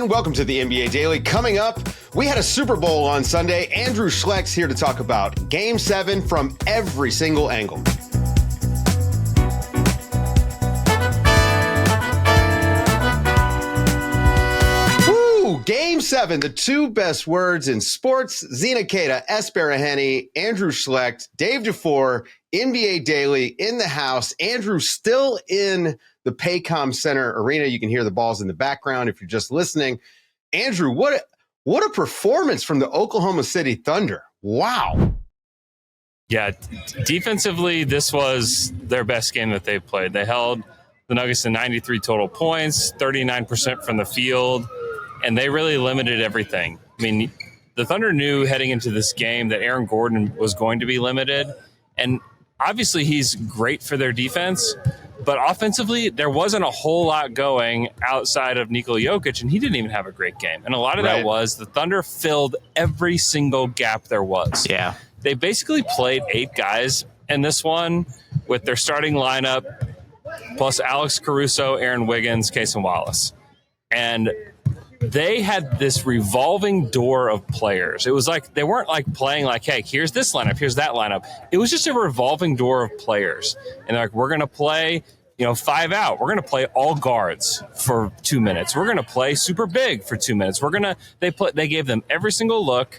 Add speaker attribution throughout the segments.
Speaker 1: and welcome to the NBA Daily. Coming up, we had a Super Bowl on Sunday. Andrew Schlecht's here to talk about Game 7 from every single angle. Woo! Game 7, the two best words in sports. Zena Keita, Baraheni, Andrew Schlecht, Dave DuFour, NBA Daily in the house. Andrew still in the Paycom Center arena. You can hear the balls in the background if you're just listening. Andrew, what a performance from the Oklahoma City Thunder. Wow.
Speaker 2: Yeah, defensively, this was their best game that they've played. They held the Nuggets to 93 total points, 39% from the field, and they really limited everything. I mean, the Thunder knew heading into this game that Aaron Gordon was going to be limited, and obviously he's great for their defense. But offensively, there wasn't a whole lot going outside of Nikola Jokić, and he didn't even have a great game. And a lot of that was the Thunder filled every single gap there was.
Speaker 3: Yeah.
Speaker 2: They basically played 8 guys in this one with their starting lineup, plus Alex Caruso, Aaron Wiggins, Grayson Wallace. And they had this revolving door of players. It was like they weren't like playing like, hey, here's this lineup, here's that lineup. It was just a revolving door of players. And they're like, we're going to play, 5 out. We're going to play all guards for 2 minutes. We're going to play super big for 2 minutes. They gave them every single look.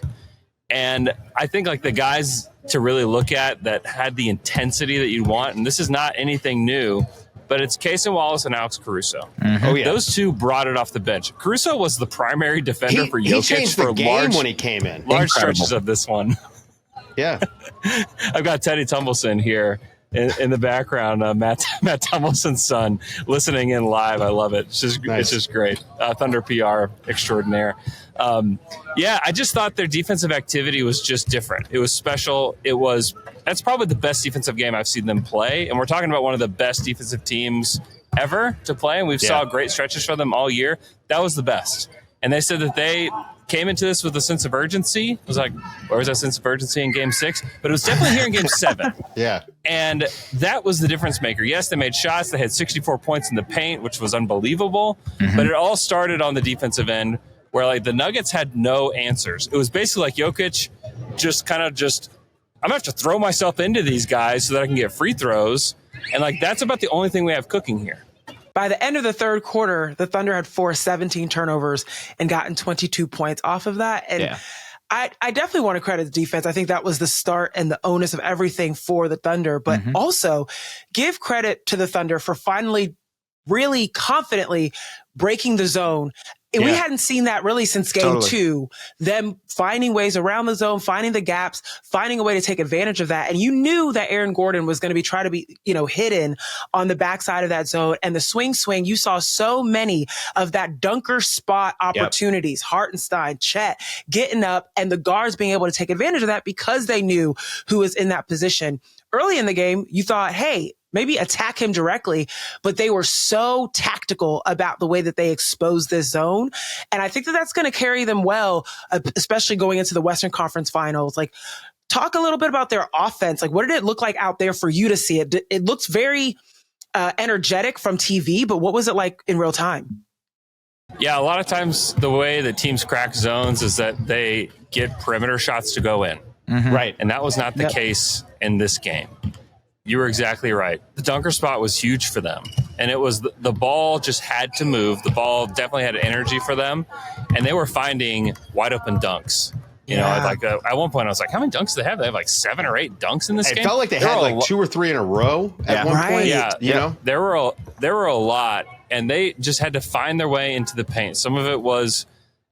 Speaker 2: And I think like the guys to really look at that had the intensity that you'd want, and this is not anything new, but it's Grayson Wallace and Alex Caruso.
Speaker 1: Mm-hmm. Oh, yeah.
Speaker 2: Those two brought it off the bench. Caruso was the primary defender for Jokić.
Speaker 1: He changed the game when he came in.
Speaker 2: Large stretches of this one.
Speaker 1: Yeah.
Speaker 2: I've got Teddy Tumbleson here in the background, Matt Tumbleson son, listening in live. I love it. It's just great. Thunder PR extraordinaire. I just thought their defensive activity was just different. It was special. That's probably the best defensive game I've seen them play. And we're talking about one of the best defensive teams ever to play. And we've saw great stretches for them all year. That was the best. And they said that they came into this with a sense of urgency. It was like, where was that sense of urgency in Game 6? But it was definitely here in Game 7.
Speaker 1: Yeah.
Speaker 2: And that was the difference maker. Yes, they made shots. They had 64 points in the paint, which was unbelievable. Mm-hmm. But it all started on the defensive end where like the Nuggets had no answers. It was basically like Jokić I'm going to have to throw myself into these guys so that I can get free throws. And like that's about the only thing we have cooking here.
Speaker 4: By the end of the third quarter, the Thunder had forced 17 turnovers and gotten 22 points off of that. And I definitely want to credit the defense. I think that was the start and the onus of everything for the Thunder, but also give credit to the Thunder for finally really confidently breaking the zone. And we hadn't seen that really since game 2, them finding ways around the zone, finding the gaps, finding a way to take advantage of that. And you knew that Aaron Gordon was going to try to be, hidden on the backside of that zone. And the swing, you saw so many of that dunker spot opportunities, Hartenstein, Chet getting up and the guards being able to take advantage of that because they knew who was in that position. Early in the game, you thought, hey, maybe attack him directly, but they were so tactical about the way that they exposed this zone. And I think that that's going to carry them well, especially going into the Western Conference Finals. Like, talk a little bit about their offense. Like, what did it look like out there for you to see it? It looks very energetic from TV, but what was it like in real time?
Speaker 2: Yeah, a lot of times the way that teams crack zones is that they get perimeter shots to go in.
Speaker 3: Mm-hmm.
Speaker 1: Right.
Speaker 2: And that was not the case in this game. You were exactly right. The dunker spot was huge for them. And it was the ball just had to move. The ball definitely had energy for them. And they were finding wide open dunks. At one point I was like, how many dunks do they have? They have like 7 or 8 dunks in this game?
Speaker 1: It felt like they had like 2 or 3 in a row at one point.
Speaker 2: Yeah, there were a lot. And they just had to find their way into the paint. Some of it was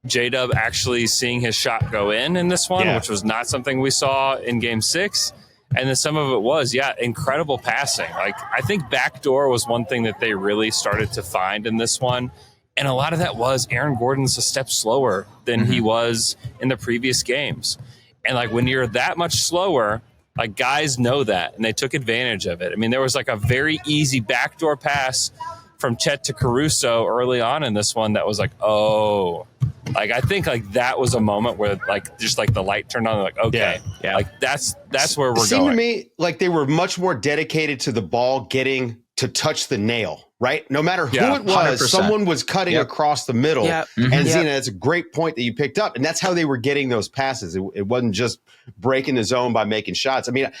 Speaker 2: J-Dub actually seeing his shot go in this one, which was not something we saw in Game 6. And then some of it was, incredible passing. Like, I think backdoor was one thing that they really started to find in this one. And a lot of that was Aaron Gordon's a step slower than he was in the previous games. And like when you're that much slower, like guys know that and they took advantage of it. I mean, there was like a very easy backdoor pass from Chet to Caruso early on in this one that was like, oh, like I think like that was a moment where like just like the light turned on, like okay, like that's where we're going.
Speaker 1: It seemed to me like they were much more dedicated to the ball getting to touch the nail, right? No matter who it was,
Speaker 3: 100%.
Speaker 1: someone was cutting across the middle.
Speaker 4: Yep.
Speaker 1: And Zena, that's a great point that you picked up. And that's how they were getting those passes. It wasn't just breaking the zone by making shots. I mean,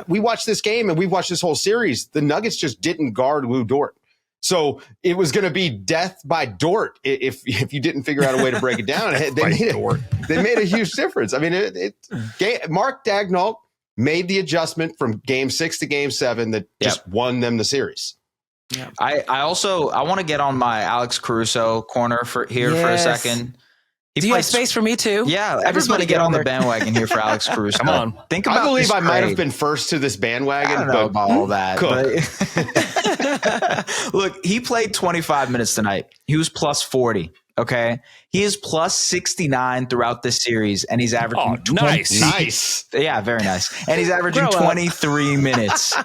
Speaker 1: we watched this game and we watched this whole series. The Nuggets just didn't guard Lou Dort. So it was going to be death by Dort if you didn't figure out a way to break it down. They made a huge difference. I mean, Mark Daigneault made the adjustment from game 6 to game 7 that just won them the series.
Speaker 3: Yeah. I want to get on my Alex Caruso corner for a second.
Speaker 4: Do you have space for me too?
Speaker 3: Yeah, everybody get on the bandwagon here for Alex Caruso.
Speaker 2: Come on.
Speaker 3: Think about
Speaker 1: I believe I might have been first to this bandwagon.
Speaker 3: I don't know about all that. But look, he played 25 minutes tonight. He was plus 40. Okay. He is plus 69 throughout this series, and he's averaging
Speaker 1: nice.
Speaker 3: Yeah, very nice. And he's averaging 23 minutes.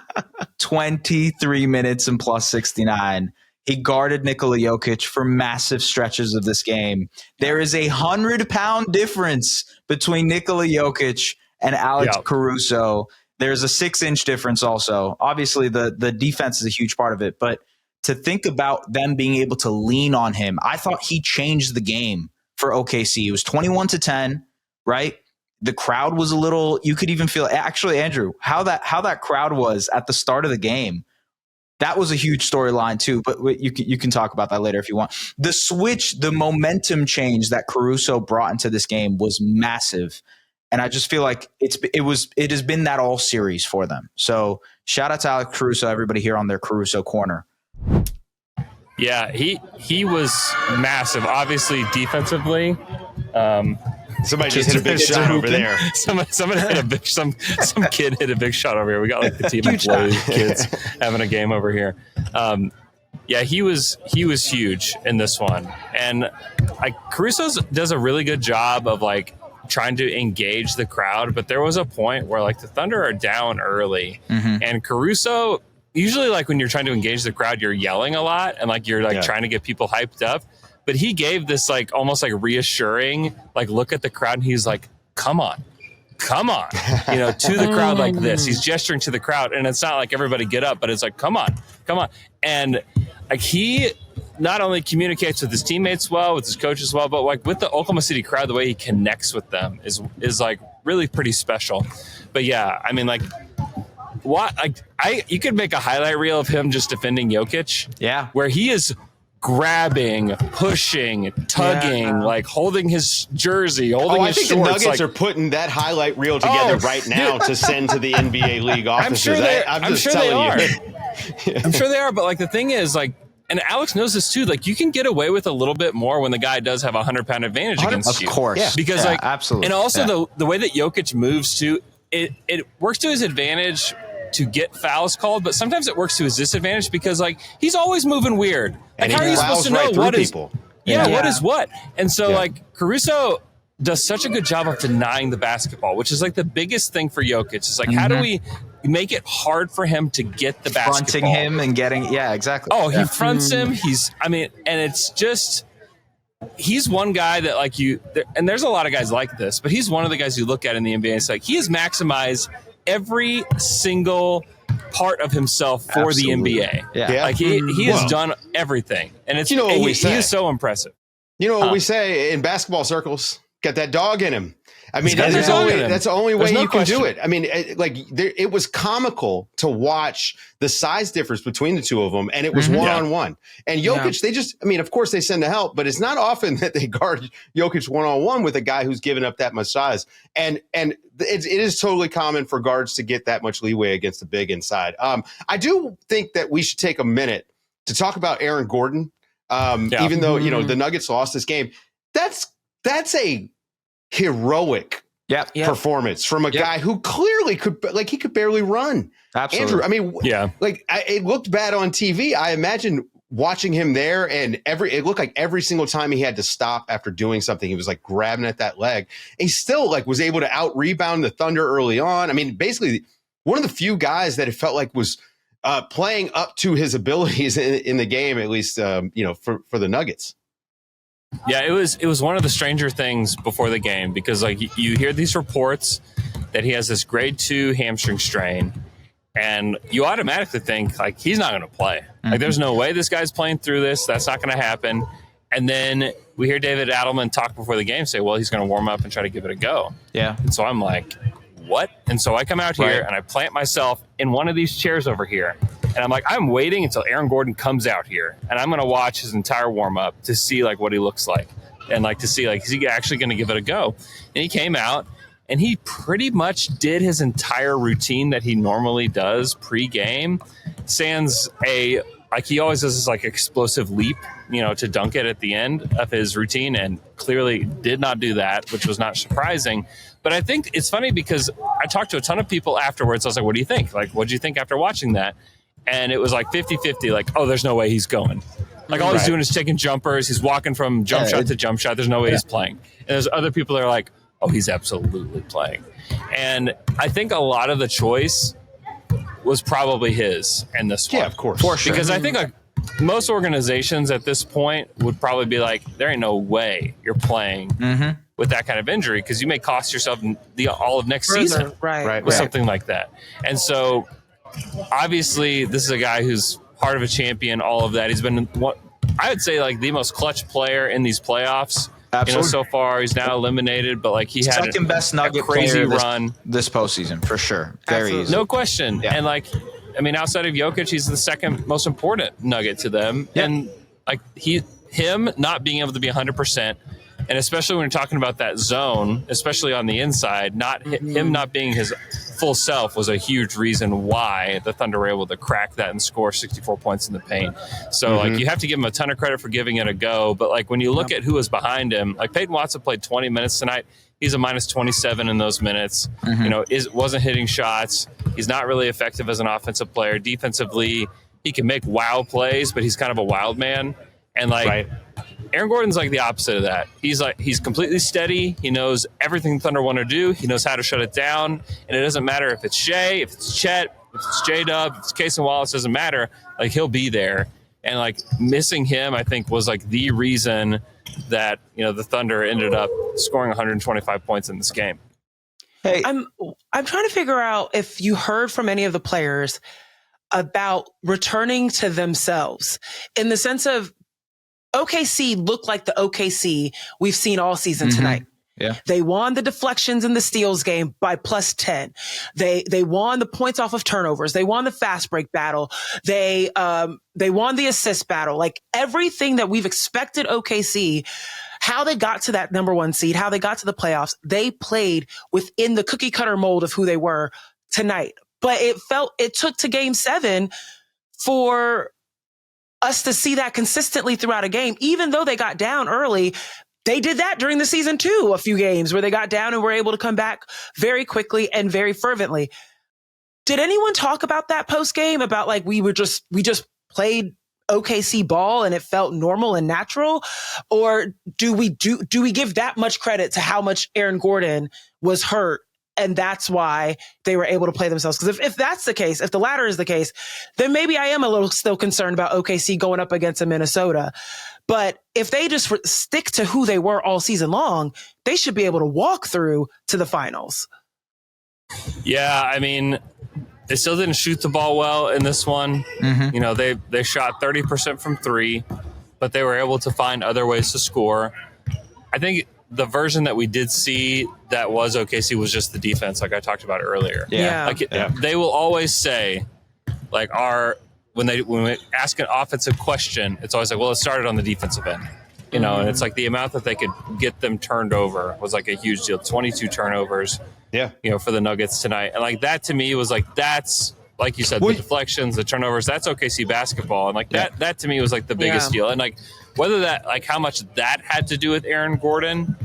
Speaker 3: 23 minutes and plus 69. He guarded Nikola Jokić for massive stretches of this game. There is 100-pound difference between Nikola Jokić and Alex Caruso. There's a 6-inch difference also. Obviously, the defense is a huge part of it, but to think about them being able to lean on him, I thought he changed the game for OKC. It was 21-10, right? The crowd was a little, you could even feel, actually, Andrew, how that crowd was at the start of the game. That was a huge storyline too, but you can talk about that later if you want. The switch, the momentum change that Caruso brought into this game was massive. And I just feel like it has been that all series for them. So shout out to Alex Caruso, everybody here on their Caruso corner.
Speaker 2: Yeah, he was massive. Obviously, defensively.
Speaker 1: Somebody just hit a big shot over there.
Speaker 2: Somebody hit a big some kid hit a big shot over here. We got like the team of kids having a game over here. Yeah, he was huge in this one, and like Caruso does a really good job of like trying to engage the crowd. But there was a point where like the Thunder are down early, and Caruso. Usually, like when you're trying to engage the crowd, you're yelling a lot and like you're like trying to get people hyped up. But he gave this like almost like reassuring like look at the crowd, and he's like, "Come on, to the crowd like this." He's gesturing to the crowd, and it's not like everybody get up, but it's like, "Come on." And like he not only communicates with his teammates well, with his coaches well, but like with the Oklahoma City crowd, the way he connects with them is like really pretty special. But yeah, I mean like. What you could make a highlight reel of him just defending Jokić, where he is grabbing, pushing, tugging, like holding his jersey, holding his shorts.
Speaker 1: I think the Nuggets are putting that highlight reel together right now to send to the NBA league offices. I'm sure they are.
Speaker 2: I'm sure they are, but like the thing is like, and Alex knows this too, like you can get away with a little bit more when the guy does have 100-pound advantage against you.
Speaker 3: Of course.
Speaker 2: Because like,
Speaker 3: absolutely.
Speaker 2: And also the way that Jokić moves too, it works to his advantage to get fouls called, but sometimes it works to his disadvantage because like he's always moving weird. Like how are you supposed to know what is what is what? And so like Caruso does such a good job of denying the basketball, which is like the biggest thing for Jokić. It's like how do we make it hard for him to get the basketball?
Speaker 3: Fronting him and getting exactly.
Speaker 2: Oh, he fronts him. And it's just he's one guy that like and there's a lot of guys like this, but he's one of the guys you look at in the NBA and it's like he has maximized every single part of himself for the NBA. Yeah. Like he has done everything. And it's he is so impressive.
Speaker 1: You know what we say in basketball circles? Got that dog in him. I mean, that's the only way you can do it. I mean, it was comical to watch the size difference between the two of them, and it was one-on-one. And Jokić, of course they send the help, but it's not often that they guard Jokić one-on-one with a guy who's given up that much size. And it is totally common for guards to get that much leeway against the big inside. I do think that we should take a minute to talk about Aaron Gordon, even though, the Nuggets lost this game. That's a heroic performance from a guy who clearly could barely run.
Speaker 3: Absolutely.
Speaker 1: Andrew, it looked bad on TV. I imagine watching him there and it looked like every single time he had to stop after doing something, he was like grabbing at that leg. And he still like was able to out rebound the Thunder early on. I mean, basically one of the few guys that it felt like was playing up to his abilities in the game, at least, for the Nuggets.
Speaker 2: Yeah, it was one of the stranger things before the game, because like you hear these reports that he has this grade 2 hamstring strain, And you automatically think, like, he's not going to play. Like, there's no way this guy's playing through this. That's not going to happen. And then we hear David Adelman talk before the game say, well, he's going to warm up and try to give it a go.
Speaker 3: Yeah.
Speaker 2: And so I'm like, what? And so I come out here and I plant myself in one of these chairs over here. And I'm like, I'm waiting until Aaron Gordon comes out here. And I'm going to watch his entire warm up to see, like, what he looks like. And, like, to see, like, is he actually going to give it a go? And he came out. And he pretty much did his entire routine that he normally does pre-game. Sans like he always does this like explosive leap, to dunk it at the end of his routine, and clearly did not do that, which was not surprising. But I think it's funny because I talked to a ton of people afterwards. I was like, what do you think? Like, what do you think after watching that? And it was like 50-50, like, oh, there's no way he's going. Like, all he's doing is taking jumpers. He's walking from jump shot to jump shot. There's no way he's playing. And there's other people that are like, oh, he's absolutely playing. And I think a lot of the choice was probably his in this one.
Speaker 1: Yeah, of course. For sure.
Speaker 2: Because I think like most organizations at this point would probably be like, there ain't no way you're playing with that kind of injury because you may cost yourself all of next season with something like that. And so obviously this is a guy who's part of a champion, all of that. He's been, I would say, like the most clutch player in these playoffs. Absolutely. So far he's now eliminated, but like he had
Speaker 3: second best Nugget
Speaker 2: crazy run
Speaker 3: this postseason for sure. Very easy.
Speaker 2: No question. Yeah. And like, I mean, outside of Jokić, he's the second most important Nugget to them. Yeah. And like him not being able to be 100%, and especially when you're talking about that zone, especially on the inside, him not being his full self was a huge reason why the Thunder were able to crack that and score 64 points in the paint. So like you have to give him a ton of credit for giving it a go. But like when you look at who was behind him, like Peyton Watson played 20 minutes tonight. He's a minus 27 in those minutes. Wasn't hitting shots. He's not really effective as an offensive player. Defensively, he can make wild plays, but he's kind of a wild man. And like Aaron Gordon's like the opposite of that. He's completely steady. He knows everything Thunder want to do. He knows how to shut it down. And it doesn't matter if it's Shea, if it's Chet, if it's J-Dub, if it's Cason Wallace, doesn't matter. Like he'll be there. And like missing him, I think, was like the reason that, the Thunder ended up scoring 125 points in this game.
Speaker 4: Hey, I'm trying to figure out if you heard from any of the players about returning to themselves in the sense of OKC looked like the OKC we've seen all season tonight.
Speaker 3: Yeah.
Speaker 4: They won the deflections in the steals game by plus 10. They won the points off of turnovers. They won the fast break battle. They won the assist battle. Like everything that we've expected OKC, how they got to that number one seed, how they got to the playoffs, they played within the cookie cutter mold of who they were tonight. But it took to game 7 for us to see that consistently throughout a game. Even though they got down early, they did that during the season too, a few games where they got down and were able to come back very quickly and very fervently. Did anyone talk about that post game, about like we just played OKC ball and it felt normal and natural? Or do we give that much credit to how much Aaron Gordon was hurt and that's why they were able to play themselves? Because if that's the case, if the latter is the case, then maybe I am a little still concerned about OKC going up against a Minnesota. But if they just stick to who they were all season long, they should be able to walk through to the finals.
Speaker 2: Yeah, I mean, they still didn't shoot the ball well in this one. They shot 30% from 3, but they were able to find other ways to score. I think the version that we did see that was OKC was just the defense, like I talked about earlier. They will always say, like, when we ask an offensive question, it's always like, well, it started on the defensive end, and it's like the amount that they could get them turned over was like a huge deal. 22 turnovers, for the Nuggets tonight. And like that to me was like, that's like you said, the deflections, the turnovers, that's OKC basketball. And like that to me was like the biggest deal. And like whether that, like how much that had to do with Aaron Gordon,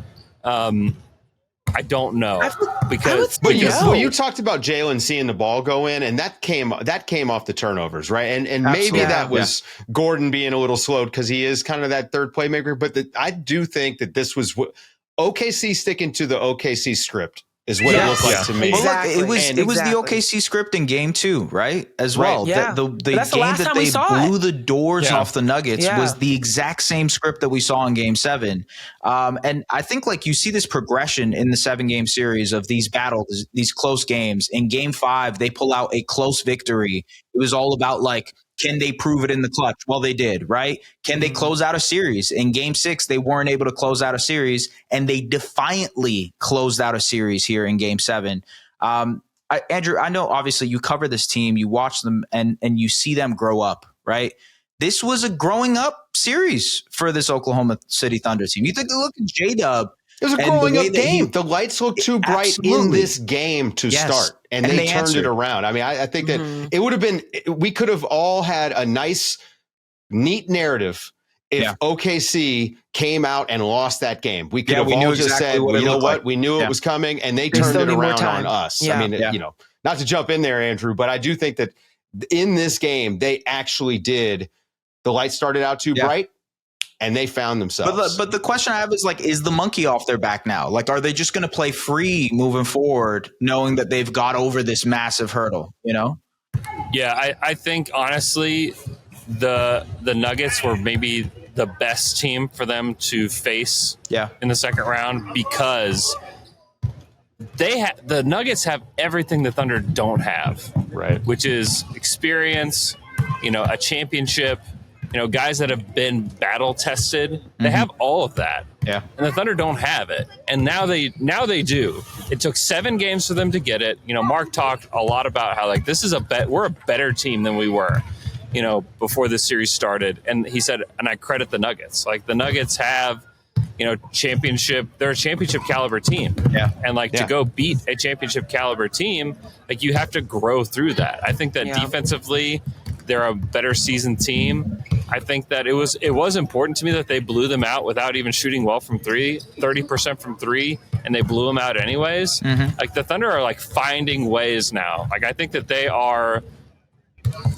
Speaker 2: I don't know,
Speaker 1: you talked about Jalen seeing the ball go in, and that came off the turnovers, right? And maybe that was Gordon being a little slowed because he is kind of that third playmaker. But I do think that this was OKC sticking to the OKC script is what it looked like to me.
Speaker 4: Exactly.
Speaker 3: Well, look, it was the OKC script in game 2, right? As well.
Speaker 4: Right. Yeah.
Speaker 3: The game that they blew the doors off the Nuggets was the exact same script that we saw in game 7. And I think like you see this progression in the 7-game series of these battles, these close games. In game 5, they pull out a close victory. It was all about like, can they prove it in the clutch? Well, they did, right? Can they close out a series? In game 6, they weren't able to close out a series, and they defiantly closed out a series here in game 7. Andrew, I know obviously you cover this team, you watch them, and you see them grow up, right? This was a growing up series for this Oklahoma City Thunder team. You think, look at J-Dub.
Speaker 1: It was a growing up game. The lights looked too bright in this game to start, and they turned it around. I mean, I think that it would have been – we could have all had a nice, neat narrative if OKC came out and lost that game. We could have all just said, you know what, we knew it was coming, and they turned it around on us. Yeah. I mean, you know, not to jump in there, Andrew, but I do think that in this game, they actually did – the lights started out too bright. And they found themselves.
Speaker 3: But the question I have is like, is the monkey off their back now? Like, are they just going to play free moving forward, knowing that they've got over this massive hurdle, you know?
Speaker 2: Yeah, I think honestly, the Nuggets were maybe the best team for them to face in the second round because the Nuggets have everything the Thunder don't have, right? Which is experience, you know, a championship. You know, guys that have been battle tested, they have all of that. Yeah. And the Thunder don't have it. And now they do. It took 7 games for them to get it. You know, Mark talked a lot about how like this is we're a better team than we were, you know, before this series started. And he said, and I credit the Nuggets. Like the Nuggets have, you know, they're a championship caliber team. Yeah. And like to go beat a championship caliber team, like you have to grow through that. I think that defensively they're a better seasoned team. I think that it was important to me that they blew them out without even shooting well from 30% from 3, and they blew them out anyways. Like the Thunder are like finding ways now. Like I think that they are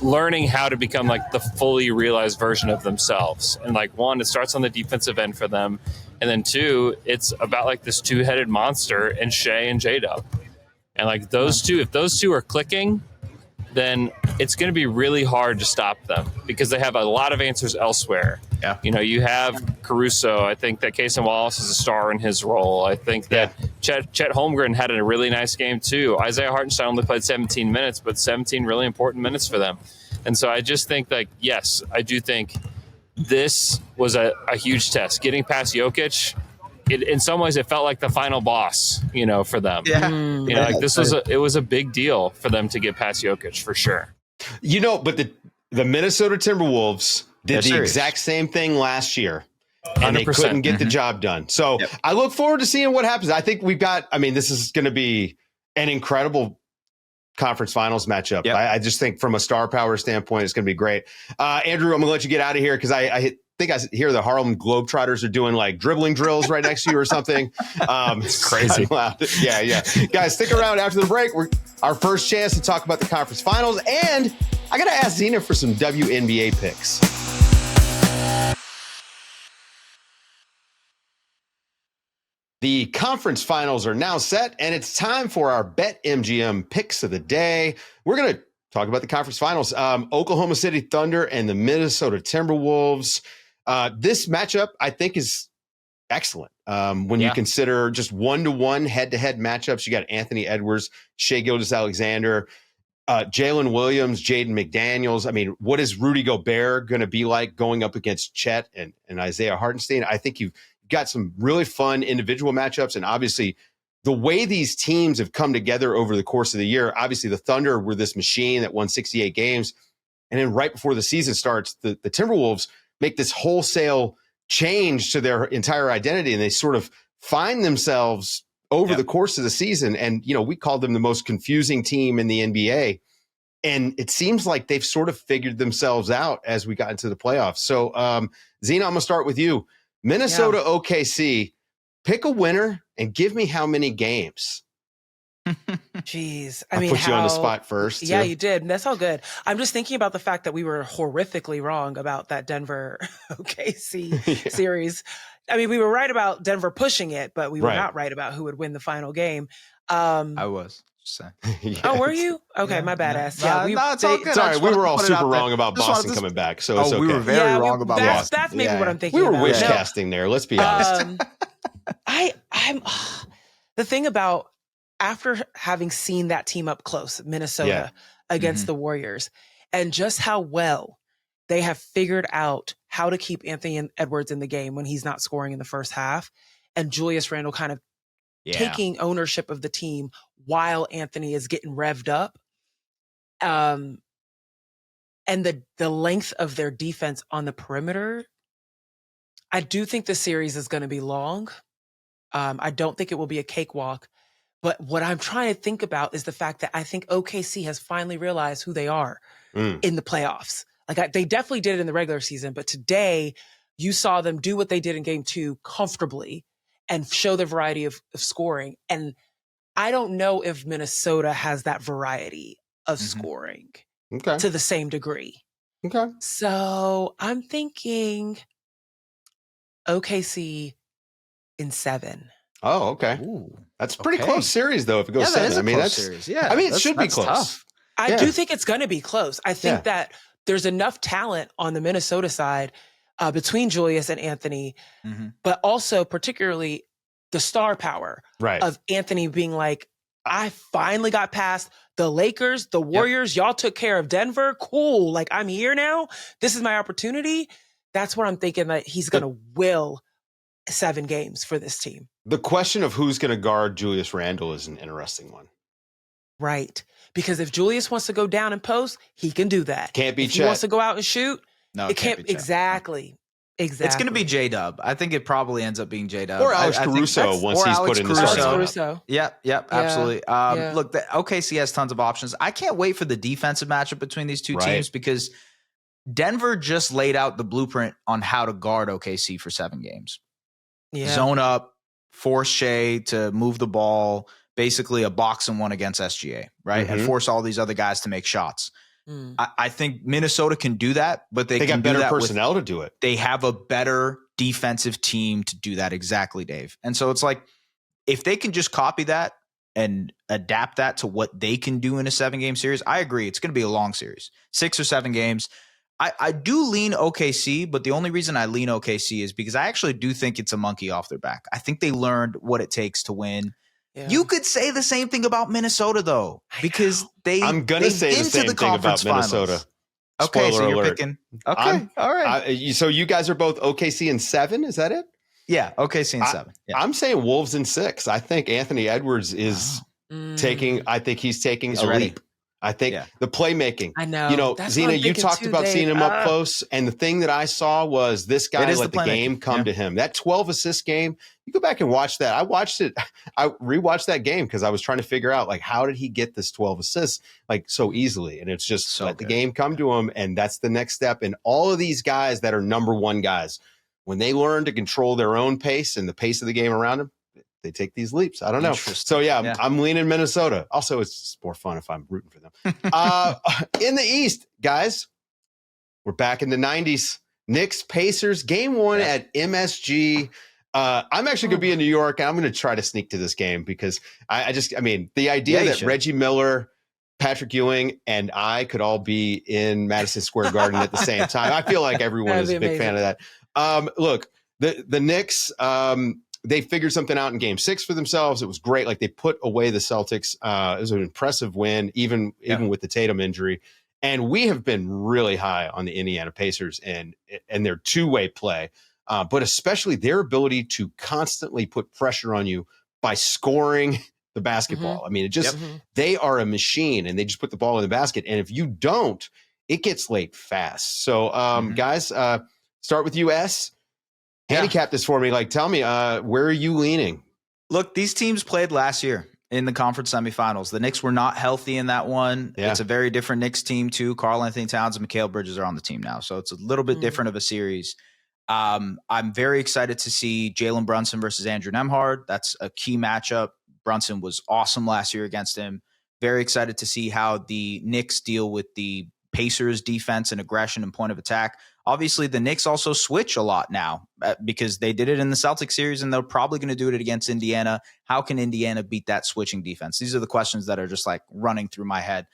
Speaker 2: learning how to become like the fully realized version of themselves. And like 1, it starts on the defensive end for them. And then 2, it's about like this 2-headed monster in Shea and J-Dub. And like those two, if those two are clicking, then it's going to be really hard to stop them because they have a lot of answers elsewhere. Yeah. You know, you have Caruso. I think that Cason Wallace is a star in his role. I think that Chet Holmgren had a really nice game too. Isaiah Hartenstein only played 17 minutes, but 17 really important minutes for them. And so I just think that, yes, I do think this was a huge test. Getting past Jokić, in some ways, it felt like the final boss, you know, for them. Yeah. You know, like it was a big deal for them to get past Jokić for sure.
Speaker 1: You know, but the Minnesota Timberwolves did the exact same thing last year, and 100%. They couldn't get the job done. So I look forward to seeing what happens. I think this is going to be an incredible conference finals matchup. Yep. I just think from a star power standpoint, it's going to be great. Andrew, I'm going to let you get out of here because I think I hear the Harlem Globetrotters are doing like dribbling drills right next to you or something.
Speaker 2: It's crazy.
Speaker 1: Yeah. Guys, stick around after the break. Our first chance to talk about the conference finals. And I got to ask Zena for some WNBA picks. The conference finals are now set, and it's time for our BetMGM picks of the day. We're going to talk about the conference finals. Oklahoma City Thunder and the Minnesota Timberwolves. This matchup, I think, is excellent. When you consider just 1-to-1 head-to-head matchups, you got Anthony Edwards, Shai Gilgeous-Alexander, Jalen Williams, Jaden McDaniels. I mean, what is Rudy Gobert going to be like going up against Chet and Isaiah Hartenstein? I think you've got some really fun individual matchups, and obviously the way these teams have come together over the course of the year. Obviously, the Thunder were this machine that won 68 games, and then right before the season starts, the Timberwolves make this wholesale change to their entire identity, and they sort of find themselves over the course of the season. And, you know, we called them the most confusing team in the NBA. And it seems like they've sort of figured themselves out as we got into the playoffs. So, Zena, I'm going to start with you. Minnesota OKC, pick a winner and give me how many games.
Speaker 4: Jeez.
Speaker 1: I put you on the spot first.
Speaker 4: Yeah, you did. That's all good. I'm just thinking about the fact that we were horrifically wrong about that Denver OKC series. I mean, we were right about Denver pushing it, but we were not right about who would win the final game.
Speaker 3: I was.
Speaker 1: Yes.
Speaker 4: Oh, were you? Okay, my bad ass.
Speaker 3: Yeah, it's all good.
Speaker 1: Sorry, we were all super wrong about Boston coming back, so it's okay.
Speaker 3: We were very wrong about Boston.
Speaker 4: That's maybe what I'm thinking.
Speaker 1: We were
Speaker 4: about.
Speaker 1: wish casting there. Let's be honest.
Speaker 4: I'm the thing about after having seen that team up close, Minnesota against the Warriors, and just how well they have figured out how to keep Anthony Edwards in the game when he's not scoring in the first half, and Julius Randle kind of taking ownership of the team while Anthony is getting revved up. And the length of their defense on the perimeter, I do think the series is going to be long. I don't think it will be a cakewalk. But what I'm trying to think about is the fact that I think OKC has finally realized who they are in the playoffs. Like they definitely did it in the regular season, but today you saw them do what they did in game 2 comfortably and show the variety of scoring. And I don't know if Minnesota has that variety of scoring to the same degree.
Speaker 1: Okay.
Speaker 4: So I'm thinking OKC in 7.
Speaker 1: Oh, okay.
Speaker 3: Ooh,
Speaker 1: that's a pretty close series, though, if it goes 7.
Speaker 3: I mean, that's series. Yeah.
Speaker 1: I mean, it should be close.
Speaker 3: Tough.
Speaker 4: I do think it's going to be close. I think that there's enough talent on the Minnesota side between Julius and Anthony, but also particularly the star power of Anthony being like, I finally got past the Lakers, the Warriors. Y'all took care of Denver. Cool. Like, I'm here now. This is my opportunity. That's what I'm thinking, that he's going to will 7 games for this team.
Speaker 1: The question of who's going to guard Julius Randle is an interesting one.
Speaker 4: Right. Because if Julius wants to go down and post, he can do that.
Speaker 1: Can't be
Speaker 4: If
Speaker 1: Chet.
Speaker 4: he wants to go out and shoot,
Speaker 3: no,
Speaker 4: it can't be Exactly.
Speaker 3: It's going to be J-Dub. I think it probably ends up being J-Dub.
Speaker 1: Or Alex Caruso once he's put in the starting lineup.
Speaker 3: Yep, absolutely. Look, the OKC has tons of options. I can't wait for the defensive matchup between these two teams because Denver just laid out the blueprint on how to guard OKC for 7 games.
Speaker 4: Yeah.
Speaker 3: Zone up, force Shea to move the ball, basically a box and one against SGA, right? And force all these other guys to make shots. I think Minnesota can do that, but they can
Speaker 1: got better
Speaker 3: do that
Speaker 1: personnel to do it.
Speaker 3: They have a better defensive team to do that. Exactly, Dave. And so it's like, if they can just copy that and adapt that to what they can do in a 7-game series, I agree. It's going to be a long series, 6 or 7 games. I do lean OKC, but the only reason I lean OKC is because I actually do think it's a monkey off their back. I think they learned what it takes to win. Yeah. You could say the same thing about Minnesota, though, because I'm
Speaker 1: going to say the same thing about Minnesota.
Speaker 3: Okay,
Speaker 1: Spoiler
Speaker 3: so you're
Speaker 1: alert.
Speaker 3: picking. Okay, all right.
Speaker 1: So you guys are both OKC in 7. Is that it?
Speaker 3: Yeah, OKC in 7. Yeah.
Speaker 1: I'm saying Wolves in 6. I think Anthony Edwards is taking. I think he's taking a leap. I think the playmaking.
Speaker 4: I know.
Speaker 1: You know,
Speaker 4: That's
Speaker 1: Zena, you talked about seeing him up close, and the thing that I saw was this guy let the game come to him. That 12 assist game. You go back and watch that. I watched it. I rewatched that game because I was trying to figure out, like, how did he get this 12 assists like so easily? And it's just let the game come to him, and that's the next step. And all of these guys that are number 1 guys, when they learn to control their own pace and the pace of the game around them, they take these leaps. I don't know. So, I'm leaning Minnesota. Also, it's just more fun if I'm rooting for them. In the East, guys, we're back in the 90s. Knicks, Pacers, game 1 at MSG. I'm actually going to be in New York, and I'm going to try to sneak to this game because the idea that Reggie Miller, Patrick Ewing, and I could all be in Madison Square Garden at the same time. I feel like everyone is a big fan of that. Look, the Knicks, they figured something out in game 6 for themselves. It was great. Like, they put away the Celtics. It was an impressive win, even with the Tatum injury. And we have been really high on the Indiana Pacers and their two-way play, but especially their ability to constantly put pressure on you by scoring the basketball. I mean, it just, they are a machine, and they just put the ball in the basket. And if you don't, it gets late fast. So guys, start with US. Handicap this for me. Like, tell me, where are you leaning?
Speaker 3: Look, these teams played last year in the conference semifinals. The Knicks were not healthy in that one. Yeah. It's a very different Knicks team too. Karl Anthony Towns and Mikal Bridges are on the team now. So it's a little bit different of a series. I'm very excited to see Jalen Brunson versus Andrew Nembhard. That's a key matchup. Brunson was awesome last year against him. Very excited to see how the Knicks deal with the Pacers defense and aggression and point of attack. Obviously, the Knicks also switch a lot now because they did it in the Celtics series, and they're probably going to do it against Indiana. How can Indiana beat that switching defense? These are the questions that are just like running through my head.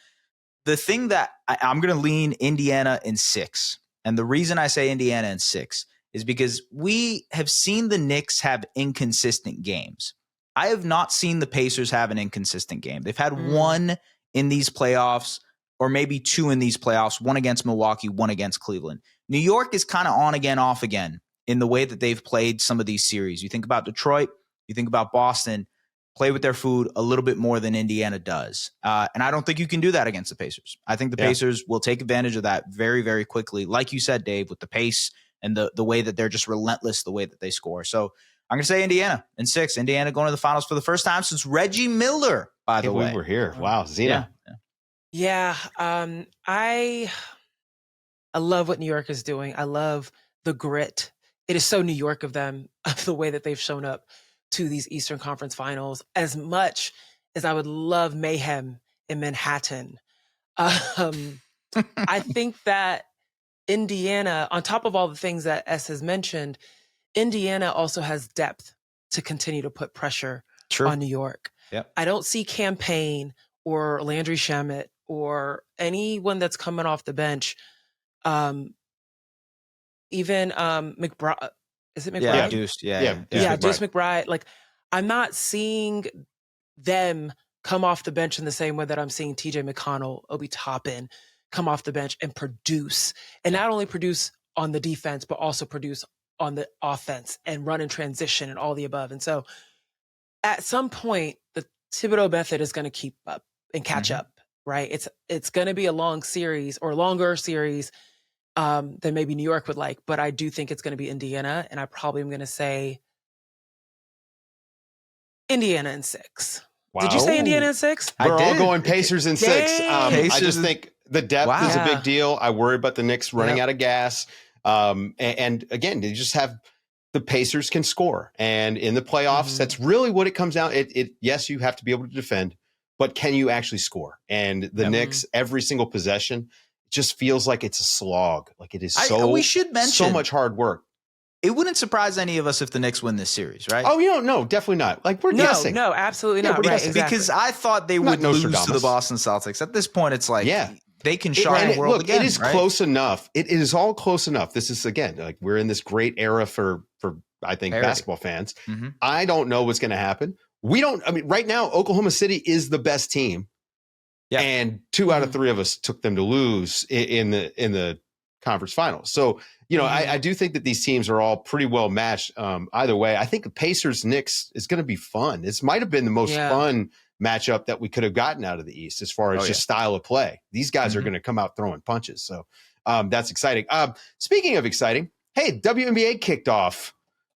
Speaker 3: The thing that I'm going to lean Indiana in 6. And the reason I say Indiana in 6 is because we have seen the Knicks have inconsistent games. I have not seen the Pacers have an inconsistent game. They've had one in these playoffs, or maybe 2 in these playoffs, one against Milwaukee, one against Cleveland. New York is kind of on again, off again in the way that they've played some of these series. You think about Detroit, you think about Boston, play with their food a little bit more than Indiana does. And I don't think you can do that against the Pacers. I think the Pacers will take advantage of that very, very quickly. Like you said, Dave, with the pace and the way that they're just relentless, the way that they score. So I'm going to say Indiana in 6. Indiana going to the finals for the first time since Reggie Miller, by the way.
Speaker 1: We were here. Wow. Zena.
Speaker 4: Yeah. I love what New York is doing. I love the grit. It is so New York of them, of the way that they've shown up to these Eastern Conference finals, as much as I would love mayhem in Manhattan. I think that Indiana, on top of all the things that S has mentioned, Indiana also has depth to continue to put pressure on New York.
Speaker 3: Yep.
Speaker 4: I don't see Campaign or Landry Shamet or anyone that's coming off the bench. Even McBride. Is it McBride?
Speaker 3: Yeah, Deuce. Yeah,
Speaker 4: Deuce McBride. Like, I'm not seeing them come off the bench in the same way that I'm seeing TJ McConnell, Obi Toppin come off the bench and produce. And not only produce on the defense, but also produce on the offense and run in transition and all the above. And so at some point, the Thibodeau method is going to keep up and catch up, right? It's going to be a long series or longer series than maybe New York would like, but I do think it's going to be Indiana, and I probably am going to say Indiana in 6. Wow. Did you say Indiana in 6?
Speaker 1: We're all going Pacers in 6. I just think the depth is a big deal. I worry about the Knicks running out of gas. And again, they just have the Pacers can score. And in the playoffs, that's really what it comes down. Yes, you have to be able to defend, but can you actually score? And the Knicks, every single possession, just feels like it's a slog. Like it is
Speaker 3: we should mention,
Speaker 1: so much hard work.
Speaker 3: It wouldn't surprise any of us if the Knicks win this series, right?
Speaker 1: Oh, no, definitely not. Like we're guessing.
Speaker 4: No, absolutely not.
Speaker 3: Right, exactly. Because I thought they would lose to the Boston Celtics. At this point, it's like they can shine the world again.
Speaker 1: It is close enough. It is all close enough. This is, again, like we're in this great era for I think, basketball fans. I don't know what's going to happen. Right now, Oklahoma City is the best team. Yeah. And 2 out of 3 of us took them to lose in the conference finals. So, I do think that these teams are all pretty well matched. Either way, I think the Pacers Knicks is going to be fun. This might have been the most fun matchup that we could have gotten out of the East as far as just style of play. These guys are going to come out throwing punches. So that's exciting. Speaking of exciting, hey, WNBA kicked off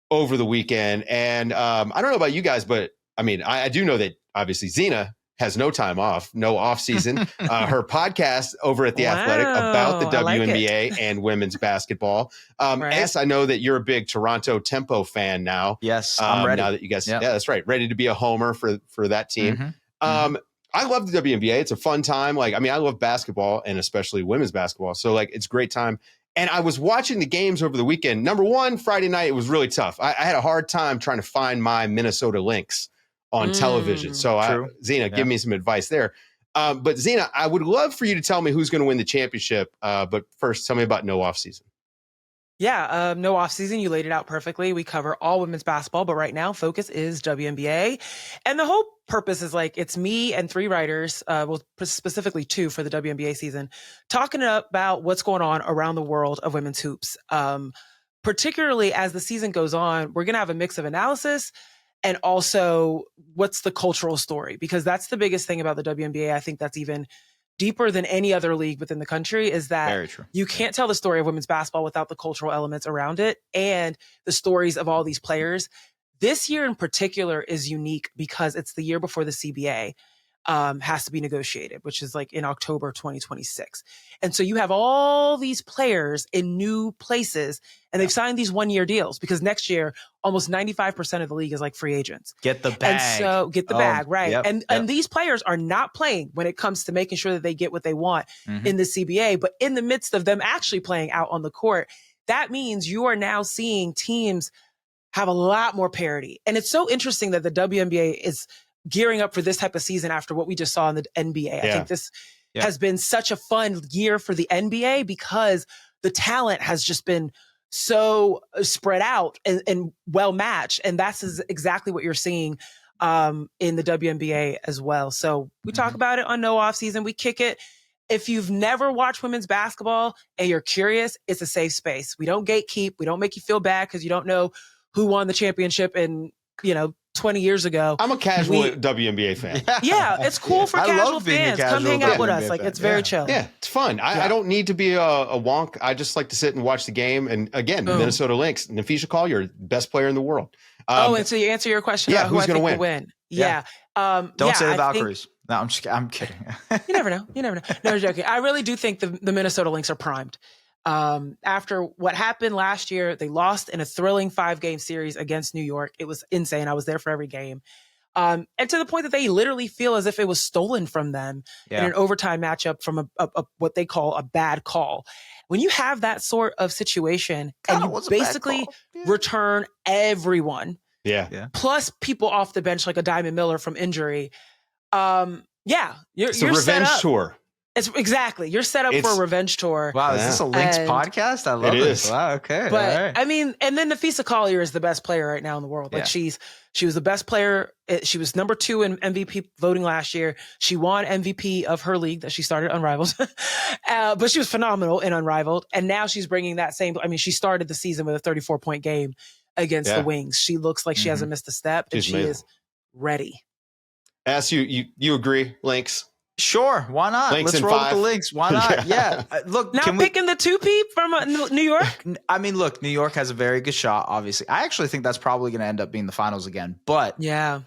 Speaker 1: over the weekend. And I don't know about you guys, but I do know that obviously Zena has no time off, no off season. Her podcast over at The Athletic about the WNBA and women's basketball. S, I know that you're a big Toronto Tempo fan now.
Speaker 3: Yes, I'm ready.
Speaker 1: Now that you guys, that's right, ready to be a homer for that team. I love the WNBA. It's a fun time. I love basketball and especially women's basketball. So it's a great time. And I was watching the games over the weekend. Number one, Friday night, it was really tough. I had a hard time trying to find my Minnesota Lynx on television. So Zena, give me some advice there. But Zena, I would love for you to tell me who's going to win the championship. But first, tell me about No Offseason.
Speaker 4: Yeah, No Offseason, you laid it out perfectly. We cover all women's basketball, but right now focus is WNBA. And the whole purpose is it's me and 3 writers, specifically 2 for the WNBA season, talking about what's going on around the world of women's hoops. Particularly as the season goes on, we're going to have a mix of analysis and also what's the cultural story, because that's the biggest thing about the WNBA. I think that's even deeper than any other league within the country, is that you can't tell the story of women's basketball without the cultural elements around it and the stories of all these players. This year in particular is unique because it's the year before the CBA. has to be negotiated, which is like in October 2026. And so you have all these players in new places, and they've signed these 1-year deals because next year, almost 95% of the league is like free agents.
Speaker 3: Get the bag.
Speaker 4: And so get the bag, right?
Speaker 3: Yep,
Speaker 4: and these players are not playing when it comes to making sure that they get what they want in the CBA, but in the midst of them actually playing out on the court, that means you are now seeing teams have a lot more parity. And it's so interesting that the WNBA is gearing up for this type of season after what we just saw in the NBA. I think this has been such a fun year for the NBA because the talent has just been so spread out and well matched. And that's exactly what you're seeing in the WNBA as well. So we talk about it on No Offseason. We kick it. If you've never watched women's basketball and you're curious, it's a safe space. We don't gatekeep. We don't make you feel bad because you don't know who won the championship in, 20 years ago.
Speaker 1: I'm a casual WNBA fan.
Speaker 4: Yeah, it's cool for casual fans. Come hang out with us. Like, it's very chill.
Speaker 1: Yeah, it's fun. I don't need to be a wonk. I just like to sit and watch the game. And again, Minnesota Lynx, Nafisha Collier, best player in the world.
Speaker 4: And so you answer your question about who I think will win. Yeah.
Speaker 3: Don't say the Valkyries. No, I'm kidding.
Speaker 4: You never know. No, I'm joking. I really do think the Minnesota Lynx are primed. After what happened last year, they lost in a thrilling 5-game series against New York. It was insane. I was there for every game. And to the point that they literally feel as if it was stolen from them in an overtime matchup from a what they call a bad call. When you have that sort of situation and you basically return everyone, plus people off the bench like a Diamond Miller from injury,
Speaker 1: it's a revenge tour.
Speaker 4: It's exactly. You're set up for a revenge tour.
Speaker 3: Wow, is this a Lynx podcast? I love this. Wow, okay.
Speaker 4: But
Speaker 3: all right.
Speaker 4: I mean, and then Nafisha Collier is the best player right now in the world. Like she was the best player. She was number 2 in MVP voting last year. She won MVP of her league that she started, Unrivaled. But she was phenomenal in Unrivaled. And now she's bringing that same. I mean, she started the season with a 34-point game against the Wings. She looks like she hasn't missed a step, and she is ready.
Speaker 1: Ask you agree, Lynx?
Speaker 3: Sure, why not?
Speaker 1: Lynx
Speaker 3: Let's roll with the Lynx. Why not? Yeah. Look,
Speaker 4: now picking the 2-peat from New York?
Speaker 3: I mean, look, New York has a very good shot, obviously. I actually think that's probably going to end up being the finals again. But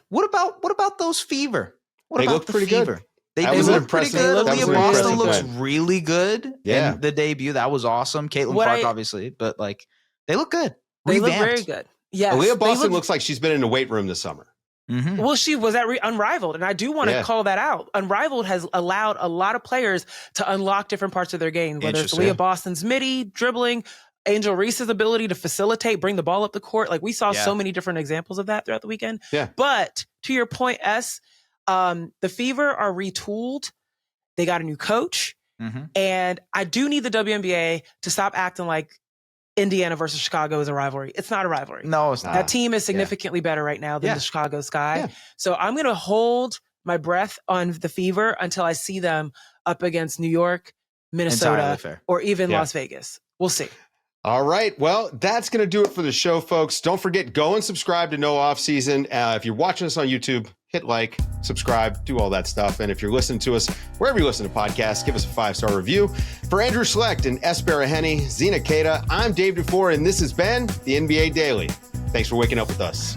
Speaker 3: what about those Fever?
Speaker 1: They look pretty
Speaker 3: Fever?
Speaker 1: Good.
Speaker 3: They look pretty good. Leah Boston looks really good in the debut. That was awesome. Caitlin Clark, obviously. But, like, they look good.
Speaker 4: They look very good. Yes.
Speaker 1: Leah Boston looks like she's been in the weight room this summer.
Speaker 4: Well, she was at Unrivaled, and I do want to call that out. Unrivaled has allowed a lot of players to unlock different parts of their game, whether it's Leah Boston's midi, dribbling, Angel Reese's ability to facilitate, bring the ball up the court. Like, we saw so many different examples of that throughout the weekend. Yeah. But to your point, the Fever are retooled. They got a new coach. And I do need the WNBA to stop acting like Indiana versus Chicago is a rivalry. It's not a rivalry.
Speaker 3: No, it's not.
Speaker 4: That team is significantly better right now than the Chicago Sky. Yeah. So I'm going to hold my breath on the Fever until I see them up against New York, Minnesota, or even Las Vegas. We'll see.
Speaker 1: All right. Well, that's going to do it for the show, folks. Don't forget, go and subscribe to No Offseason. If you're watching us on YouTube, hit like, subscribe, do all that stuff. And if you're listening to us, wherever you listen to podcasts, give us a 5-star review. For Andrew Schlecht and Baraheni, Zena Keita, I'm Dave DuFour, and this has been the NBA Daily. Thanks for waking up with us.